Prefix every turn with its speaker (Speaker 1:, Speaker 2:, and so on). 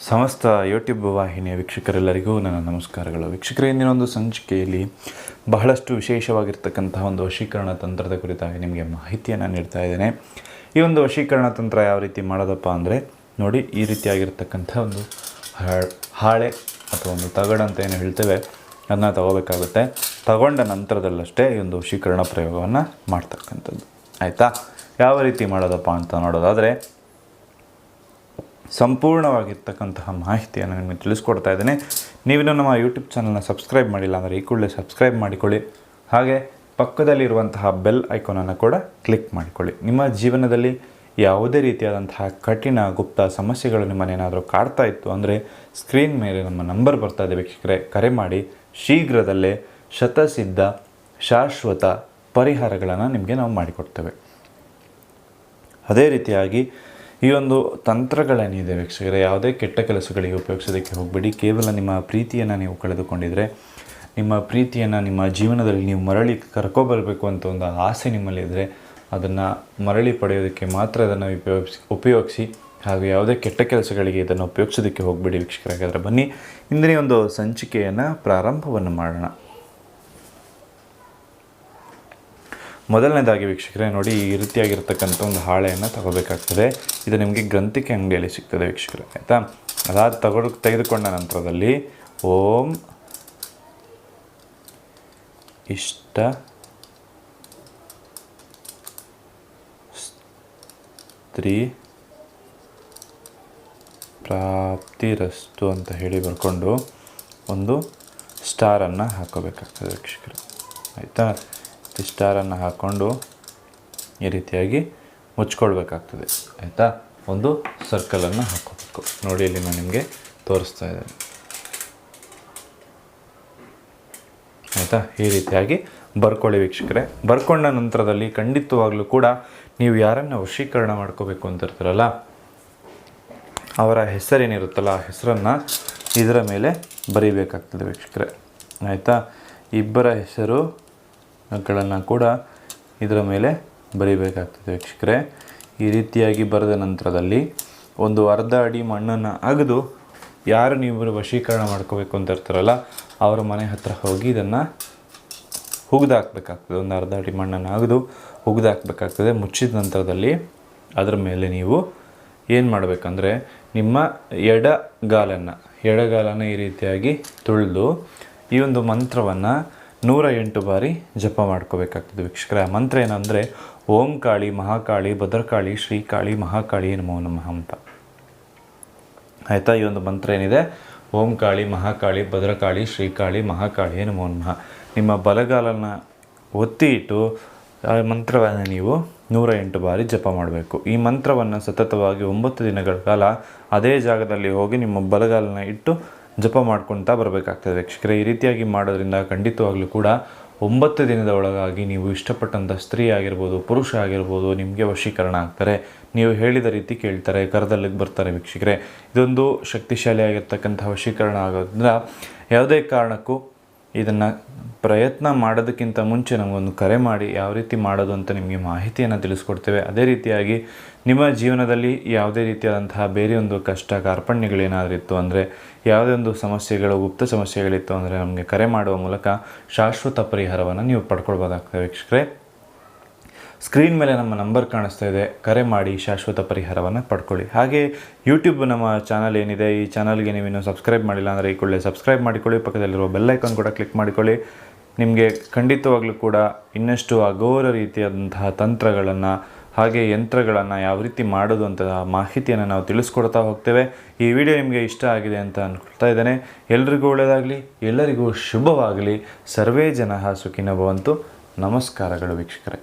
Speaker 1: ಸಮಸ್ತ ಯೂಟ್ಯೂಬ್ ವಾಹಿನಿಯ ವೀಕ್ಷಕರೆಲ್ಲರಿಗೂ ನನ್ನ ನಮಸ್ಕಾರಗಳು. ವೀಕ್ಷಕರೇ, ಇಂದಿನ ಒಂದು ಸಂಚಿಕೆಯಲ್ಲಿ ಬಹಳಷ್ಟು ವಿಶೇಷವಾಗಿರ್ತಕ್ಕಂತಹ ಒಂದು ವಶೀಕರಣ ತಂತ್ರದ ಕುರಿತಾಗಿ ನಿಮಗೆ ಮಾಹಿತಿಯನ್ನು ನೀಡ್ತಾ ಇದ್ದೇನೆ. ಈ ಒಂದು ವಶೀಕರಣ ತಂತ್ರ ಯಾವ ರೀತಿ ಮಾಡೋದಪ್ಪ ಅಂದರೆ, ನೋಡಿ, ಈ ರೀತಿಯಾಗಿರ್ತಕ್ಕಂಥ ಒಂದು ಹಾಳೆ ಅಥವಾ ಒಂದು ತಗಡು ಅಂತ ಏನು ಹೇಳ್ತೇವೆ, ಅದನ್ನ ತಗೋಬೇಕಾಗುತ್ತೆ. ತಗೊಂಡ ನಂತರದಲ್ಲಷ್ಟೇ ಈ ಒಂದು ವಶೀಕರಣ ಪ್ರಯೋಗವನ್ನು ಮಾಡ್ತಕ್ಕಂಥದ್ದು. ಆಯಿತಾ? ಯಾವ ರೀತಿ ಮಾಡೋದಪ್ಪ ಅಂತ ನೋಡೋದಾದರೆ, ಸಂಪೂರ್ಣವಾಗಿರ್ತಕ್ಕಂತಹ ಮಾಹಿತಿಯನ್ನು ನಿಮಗೆ ತಿಳಿಸ್ಕೊಡ್ತಾ ಇದ್ದೇನೆ. ನೀವಿನ್ನೂ ನಮ್ಮ ಯೂಟ್ಯೂಬ್ ಚಾನಲ್ನ ಸಬ್ಸ್ಕ್ರೈಬ್ ಮಾಡಿಲ್ಲ ಅಂದರೆ ಈ ಕೂಡಲೇ ಸಬ್ಸ್ಕ್ರೈಬ್ ಮಾಡಿಕೊಳ್ಳಿ. ಹಾಗೆ ಪಕ್ಕದಲ್ಲಿರುವಂತಹ ಬೆಲ್ ಐಕಾನನ್ನು ಕೂಡ ಕ್ಲಿಕ್ ಮಾಡಿಕೊಳ್ಳಿ. ನಿಮ್ಮ ಜೀವನದಲ್ಲಿ ಯಾವುದೇ ರೀತಿಯಾದಂತಹ ಕಠಿಣ ಗುಪ್ತ ಸಮಸ್ಯೆಗಳು ನಿಮ್ಮನ್ನೇನಾದರೂ ಕಾಡ್ತಾ ಇತ್ತು ಅಂದರೆ ಸ್ಕ್ರೀನ್ ಮೇಲೆ ನಮ್ಮ ನಂಬರ್ ಬರ್ತಾ ಇದೆ ವೀಕ್ಷಕರೇ, ಕರೆ ಮಾಡಿ. ಶೀಘ್ರದಲ್ಲೇ ಶತಸಿದ್ಧ ಶಾಶ್ವತ ಪರಿಹಾರಗಳನ್ನು ನಿಮಗೆ ನಾವು ಮಾಡಿಕೊಡ್ತೇವೆ. ಅದೇ ರೀತಿಯಾಗಿ ಈ ಒಂದು ತಂತ್ರಗಳೇನಿದೆ ವೀಕ್ಷಕರೇ, ಯಾವುದೇ ಕೆಟ್ಟ ಕೆಲಸಗಳಿಗೆ ಉಪಯೋಗಿಸೋದಕ್ಕೆ ಹೋಗಬೇಡಿ. ಕೇವಲ ನಿಮ್ಮ ಪ್ರೀತಿಯನ್ನು ನೀವು ಕಳೆದುಕೊಂಡಿದ್ರೆ, ನಿಮ್ಮ ಪ್ರೀತಿಯನ್ನು ನಿಮ್ಮ ಜೀವನದಲ್ಲಿ ನೀವು ಮರಳಿ ಕರ್ಕೊಬರಬೇಕು ಅಂತ ಒಂದು ಆಸೆ ನಿಮ್ಮಲ್ಲಿದ್ದರೆ, ಅದನ್ನು ಮರಳಿ ಪಡೆಯೋದಕ್ಕೆ ಮಾತ್ರ ಅದನ್ನು ಉಪಯೋಗಿಸಿ. ಹಾಗೂ ಯಾವುದೇ ಕೆಟ್ಟ ಕೆಲಸಗಳಿಗೆ ಇದನ್ನು ಉಪಯೋಗಿಸೋದಕ್ಕೆ ಹೋಗಬೇಡಿ ವೀಕ್ಷಕರೇ. ಹಾಗಾದರೆ ಬನ್ನಿ, ಇಂದಿನ ಒಂದು ಸಂಚಿಕೆಯನ್ನು ಪ್ರಾರಂಭವನ್ನು ಮಾಡೋಣ. ಮೊದಲನೇದಾಗಿ ವೀಕ್ಷಕರೇ, ನೋಡಿ, ಈ ರೀತಿಯಾಗಿರ್ತಕ್ಕಂಥ ಒಂದು ಹಾಳೆಯನ್ನು ತಗೋಬೇಕಾಗ್ತದೆ. ಇದು ನಿಮಗೆ ಗ್ರಂಥಿಕೆ ಅಂಗಡಿಯಲ್ಲಿ ಸಿಗ್ತದೆ ವೀಕ್ಷಕರೇ. ಆಯಿತಾ? ಅದಾದ ತೆಗೆದುಕೊಂಡ ನಂತರದಲ್ಲಿ ಓಂ ಇಷ್ಟ ಸ್ತ್ರೀ ಪ್ರಾಪ್ತಿರಸ್ತು ಅಂತ ಹೇಳಿ ಬರ್ಕೊಂಡು ಒಂದು ಸ್ಟಾರನ್ನು ಹಾಕೋಬೇಕಾಗ್ತದೆ ವೀಕ್ಷಕರೇ. ಆಯಿತಾ? ಸ್ಟಾರನ್ನು ಹಾಕ್ಕೊಂಡು ಈ ರೀತಿಯಾಗಿ ಮುಚ್ಕೊಳ್ಬೇಕಾಗ್ತದೆ. ಆಯಿತಾ? ಒಂದು ಸರ್ಕಲನ್ನು ಹಾಕೋಬೇಕು. ನೋಡಿ, ಇಲ್ಲಿ ನಾನು ನಿಮಗೆ ತೋರಿಸ್ತಾ ಇದ್ದೇನೆ. ಆಯಿತಾ? ಈ ರೀತಿಯಾಗಿ ಬರ್ಕೊಳ್ಳಿ ವೀಕ್ಷಕರೇ. ಬರ್ಕೊಂಡ ನಂತರದಲ್ಲಿ ಖಂಡಿತವಾಗ್ಲೂ ಕೂಡ ನೀವು ಯಾರನ್ನು ವಶೀಕರಣ ಮಾಡ್ಕೋಬೇಕು ಅಂತ ಇರ್ತಾರಲ್ಲ, ಅವರ ಹೆಸರೇನಿರುತ್ತಲ್ಲ, ಆ ಹೆಸರನ್ನು ಇದರ ಮೇಲೆ ಬರೀಬೇಕಾಗ್ತದೆ ವೀಕ್ಷಕರೇ. ಆಯಿತಾ? ಇಬ್ಬರ ಹೆಸರುಗಳನ್ನು ಕೂಡ ಇದರ ಮೇಲೆ ಬರೀಬೇಕಾಗ್ತದೆ ವೀಕ್ಷಕರೇ. ಈ ರೀತಿಯಾಗಿ ಬರೆದ ನಂತರದಲ್ಲಿ ಒಂದು ಅರ್ಧ ಅಡಿ ಮಣ್ಣನ್ನು ಅಗೆದು, ಯಾರು ನೀವು ವಶೀಕರಣ ಮಾಡ್ಕೋಬೇಕು ಅಂತ ಇರ್ತಾರಲ್ಲ ಅವರ ಮನೆ ಹತ್ತಿರ ಹೋಗಿ ಇದನ್ನು ಹುಗ್ದಾಕಬೇಕಾಗ್ತದೆ. ಒಂದು ಅರ್ಧ ಅಡಿ ಮಣ್ಣನ್ನು ಅಗೆದು ಹುಗ್ದಾಕಬೇಕಾಗ್ತದೆ. ಮುಚ್ಚಿದ ನಂತರದಲ್ಲಿ ಅದರ ಮೇಲೆ ನೀವು ಏನು ಮಾಡಬೇಕಂದ್ರೆ, ನಿಮ್ಮ ಎಡಗಾಲನ್ನು ಈ ರೀತಿಯಾಗಿ ತುಳಿದು ಈ ಒಂದು ಮಂತ್ರವನ್ನು 108 ಬಾರಿ ಜಪ ಮಾಡ್ಕೋಬೇಕಾಗ್ತದೆ ವೀಕ್ಷಕರೇ. ಆ ಮಂತ್ರ ಏನಂದರೆ, ಓಂ ಕಾಳಿ ಮಹಾಕಾಳಿ ಭದ್ರಕಾಳಿ ಶ್ರೀಕಾಳಿ ಮಹಾಕಾಳಿ ನಮೋ ನಮಃ ಅಂತ. ಆಯಿತಾ? ಈ ಒಂದು ಮಂತ್ರ ಏನಿದೆ, ಓಂ ಕಾಳಿ ಮಹಾಕಾಳಿ ಭದ್ರಕಾಳಿ ಶ್ರೀಕಾಳಿ ಮಹಾಕಾಳಿ ನಮೋ ನಮಃ, ನಿಮ್ಮ ಬಲಗಾಲನ್ನು ಒತ್ತಿ ಇಟ್ಟು ಆ ಮಂತ್ರವನ್ನು ನೀವು 108 ಬಾರಿ ಜಪ ಮಾಡಬೇಕು. ಈ ಮಂತ್ರವನ್ನು ಸತತವಾಗಿ 9 ದಿನಗಳ ಕಾಲ ಅದೇ ಜಾಗದಲ್ಲಿ ಹೋಗಿ ನಿಮ್ಮ ಬಲಗಾಲನ್ನು ಇಟ್ಟು ಜಪ ಮಾಡ್ಕೊಳ್ತಾ ಬರಬೇಕಾಗ್ತದೆ ವೀಕ್ಷಕರೇ. ಈ ರೀತಿಯಾಗಿ ಮಾಡೋದ್ರಿಂದ ಖಂಡಿತವಾಗ್ಲೂ ಕೂಡ 9 ದಿನದ ಒಳಗಾಗಿ ನೀವು ಇಷ್ಟಪಟ್ಟಂಥ ಸ್ತ್ರೀ ಆಗಿರ್ಬೋದು, ಪುರುಷ ಆಗಿರ್ಬೋದು, ನಿಮಗೆ ವಶೀಕರಣ ಆಗ್ತಾರೆ. ನೀವು ಹೇಳಿದ ರೀತಿ ಕೇಳ್ತಾರೆ, ಕರದಲ್ಲಿಗೆ ಬರ್ತಾರೆ ವೀಕ್ಷಕರೇ. ಇದೊಂದು ಶಕ್ತಿಶಾಲಿಯಾಗಿರ್ತಕ್ಕಂಥ ವಶೀಕರಣ ಆಗೋದ್ರಿಂದ ಯಾವುದೇ ಕಾರಣಕ್ಕೂ ಇದನ್ನು ಪ್ರಯತ್ನ ಮಾಡೋದಕ್ಕಿಂತ ಮುಂಚೆ ನಮಗೊಂದು ಕರೆ ಮಾಡಿ ಯಾವ ರೀತಿ ಮಾಡೋದು ಅಂತ ನಿಮಗೆ ಮಾಹಿತಿಯನ್ನು ತಿಳಿಸ್ಕೊಡ್ತೇವೆ. ಅದೇ ರೀತಿಯಾಗಿ ನಿಮ್ಮ ಜೀವನದಲ್ಲಿ ಯಾವುದೇ ರೀತಿಯಾದಂತಹ ಬೇರೆ ಒಂದು ಕಷ್ಟ ಕಾರ್ಪಣ್ಯಗಳೇನಾದರೂ ಇತ್ತು ಅಂದರೆ, ಯಾವುದೇ ಒಂದು ಸಮಸ್ಯೆಗಳು, ಗುಪ್ತ ಸಮಸ್ಯೆಗಳಿತ್ತು ಅಂದರೆ ನಮಗೆ ಕರೆ ಮಾಡುವ ಮೂಲಕ ಶಾಶ್ವತ ಪರಿಹಾರವನ್ನು ನೀವು ಪಡ್ಕೊಳ್ಬೋದಾಗ್ತದೆ ವೀಕ್ಷಕರೇ. ಸ್ಕ್ರೀನ್ ಮೇಲೆ ನಮ್ಮ ನಂಬರ್ ಕಾಣಿಸ್ತಾ ಇದೆ, ಕರೆ ಮಾಡಿ ಶಾಶ್ವತ ಪರಿಹಾರವನ್ನು ಪಡ್ಕೊಳ್ಳಿ. ಹಾಗೆ ಯೂಟ್ಯೂಬ್ ನಮ್ಮ ಚಾನಲ್ ಏನಿದೆ, ಈ ಚಾನಲ್ಗೆ ನೀವಿನ್ನೂ ಸಬ್ಸ್ಕ್ರೈಬ್ ಮಾಡಿಲ್ಲ ಅಂದರೆ ಈ ಕೂಡಲೇ ಸಬ್ಸ್ಕ್ರೈಬ್ ಮಾಡಿಕೊಳ್ಳಿ. ಪಕ್ಕದಲ್ಲಿರುವ ಬೆಲ್ ಐಕಾನ್ ಕೂಡ ಕ್ಲಿಕ್ ಮಾಡಿಕೊಳ್ಳಿ. ನಿಮಗೆ ಖಂಡಿತವಾಗ್ಲೂ ಕೂಡ ಇನ್ನಷ್ಟು ಅಘೋರ ರೀತಿಯಾದಂತಹ ತಂತ್ರಗಳನ್ನು ಹಾಗೆ ಯಂತ್ರಗಳನ್ನು ಯಾವ ರೀತಿ ಮಾಡೋದು ಅಂತ ಮಾಹಿತಿಯನ್ನು ನಾವು ತಿಳಿಸ್ಕೊಡ್ತಾ ಹೋಗ್ತೇವೆ. ಈ ವಿಡಿಯೋ ನಿಮಗೆ ಇಷ್ಟ ಆಗಿದೆ ಅಂತ ಅಂದ್ಕೊಳ್ತಾ ಇದ್ದೇನೆ. ಎಲ್ರಿಗೂ ಒಳ್ಳೆಯದಾಗಲಿ, ಎಲ್ಲರಿಗೂ ಶುಭವಾಗಲಿ. ಸರ್ವೇ ಜನಃ ಸುಖಿನೋ ಭವಂತು. ನಮಸ್ಕಾರಗಳು ವೀಕ್ಷಕರೇ.